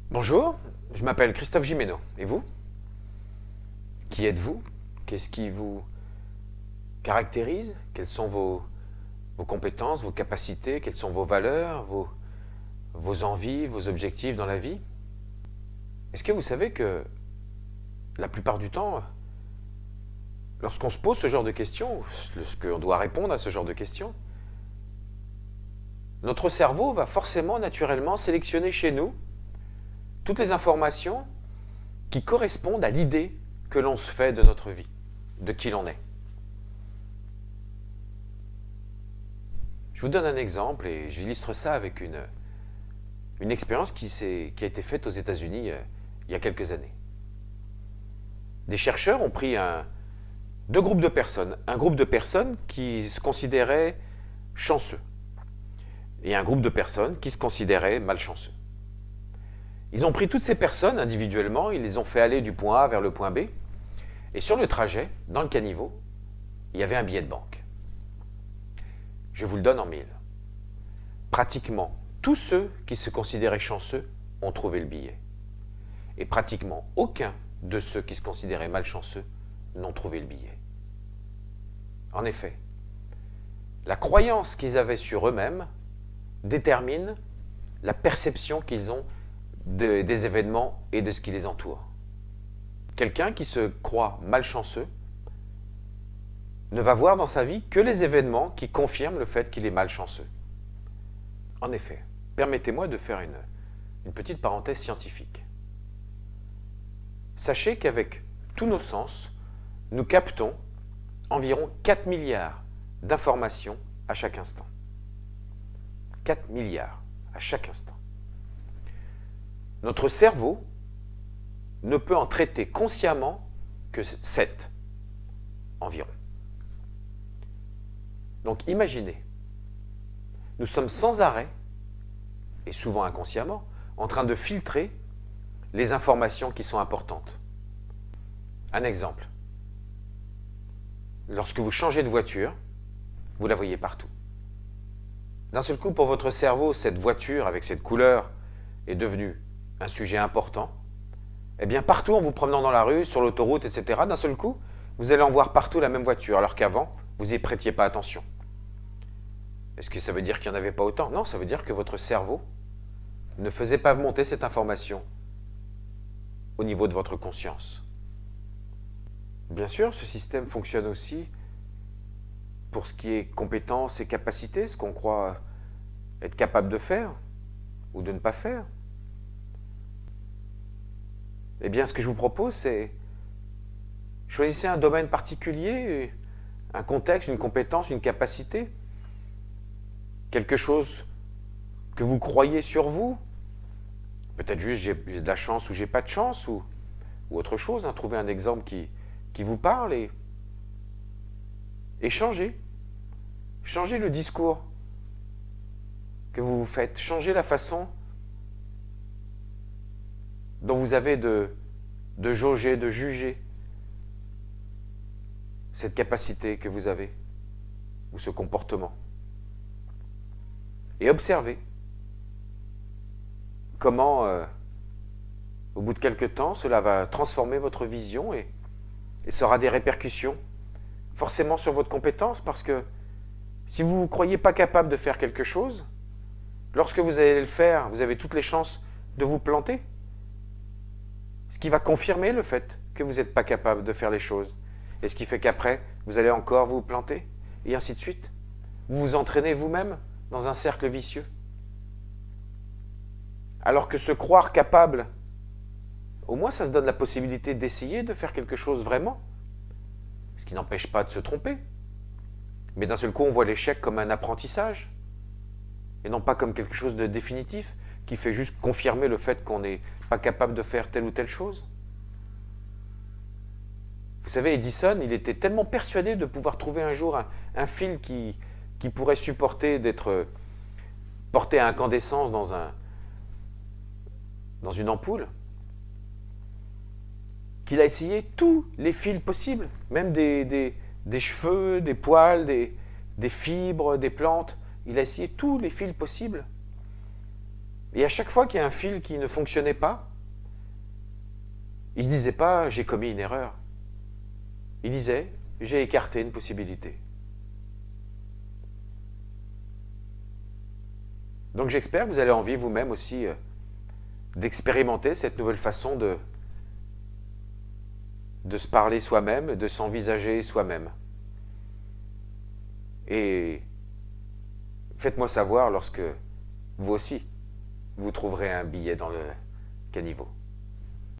Bonjour, je m'appelle Christophe Gimeno. Et vous? Qui êtes-vous? Qu'est-ce qui vous caractérise? Quelles sont vos compétences, vos capacités? Quelles sont vos valeurs, vos envies, vos objectifs dans la vie? Est-ce que vous savez que la plupart du temps, lorsqu'on se pose ce genre de questions, lorsqu'on doit répondre à ce genre de questions, notre cerveau va forcément, naturellement, sélectionner chez nous toutes les informations qui correspondent à l'idée que l'on se fait de notre vie, de qui l'on est. Je vous donne un exemple et j'illustre ça avec une expérience qui a été faite aux États-Unis il y a quelques années. Des chercheurs ont pris deux groupes de personnes. Un groupe de personnes qui se considéraient chanceux et un groupe de personnes qui se considéraient malchanceux. Ils ont pris toutes ces personnes individuellement, ils les ont fait aller du point A vers le point B, et sur le trajet, dans le caniveau, il y avait un billet de banque. Je vous le donne en mille. Pratiquement tous ceux qui se considéraient chanceux ont trouvé le billet. Et pratiquement aucun de ceux qui se considéraient malchanceux n'ont trouvé le billet. En effet, la croyance qu'ils avaient sur eux-mêmes détermine la perception qu'ils ont des événements et de ce qui les entoure. Quelqu'un qui se croit malchanceux ne va voir dans sa vie que les événements qui confirment le fait qu'il est malchanceux. En effet, permettez-moi de faire une petite parenthèse scientifique. Sachez qu'avec tous nos sens, nous captons environ 4 milliards d'informations à chaque instant. 4 milliards à chaque instant. Notre cerveau ne peut en traiter consciemment que 7 environ. Donc imaginez, nous sommes sans arrêt, et souvent inconsciemment, en train de filtrer les informations qui sont importantes. Un exemple. Lorsque vous changez de voiture, vous la voyez partout. D'un seul coup, pour votre cerveau, cette voiture avec cette couleur est devenue un sujet important. Eh bien, partout en vous promenant dans la rue, sur l'autoroute, etc., d'un seul coup, vous allez en voir partout la même voiture, alors qu'avant, vous n'y prêtiez pas attention. Est-ce que ça veut dire qu'il n'y en avait pas autant? Non, ça veut dire que votre cerveau ne faisait pas monter cette information au niveau de votre conscience. Bien sûr, ce système fonctionne aussi pour ce qui est compétences et capacités, ce qu'on croit être capable de faire ou de ne pas faire. Eh bien, ce que je vous propose, c'est choisissez un domaine particulier, un contexte, une compétence, une capacité, quelque chose que vous croyez sur vous. Peut-être juste j'ai de la chance ou j'ai pas de chance, ou autre chose. Trouvez un exemple qui vous parle et changez. Changez le discours que vous vous faites. Changez la façon dont vous avez de jauger, de juger cette capacité que vous avez, ou ce comportement. Et observez comment, au bout de quelques temps, cela va transformer votre vision et ça aura des répercussions forcément sur votre compétence, parce que si vous ne vous croyez pas capable de faire quelque chose, lorsque vous allez le faire, vous avez toutes les chances de vous planter. Ce qui va confirmer le fait que vous n'êtes pas capable de faire les choses. Et ce qui fait qu'après, vous allez encore vous planter, et ainsi de suite. Vous vous entraînez vous-même dans un cercle vicieux. Alors que se croire capable, au moins ça se donne la possibilité d'essayer de faire quelque chose vraiment. Ce qui n'empêche pas de se tromper. Mais d'un seul coup, on voit l'échec comme un apprentissage, et non pas comme quelque chose de définitif, qui fait juste confirmer le fait qu'on n'est pas capable de faire telle ou telle chose. Vous savez, Edison, il était tellement persuadé de pouvoir trouver un jour un fil qui pourrait supporter d'être porté à incandescence dans une ampoule, qu'il a essayé tous les fils possibles, même des cheveux, des poils, des fibres, des plantes. Il a essayé tous les fils possibles. Et à chaque fois qu'il y a un fil qui ne fonctionnait pas, il ne se disait pas « j'ai commis une erreur ». Il disait « j'ai écarté une possibilité ». Donc j'espère que vous avez envie vous-même aussi d'expérimenter cette nouvelle façon de se parler soi-même, de s'envisager soi-même. Et faites-moi savoir lorsque vous aussi, vous trouverez un billet dans le caniveau.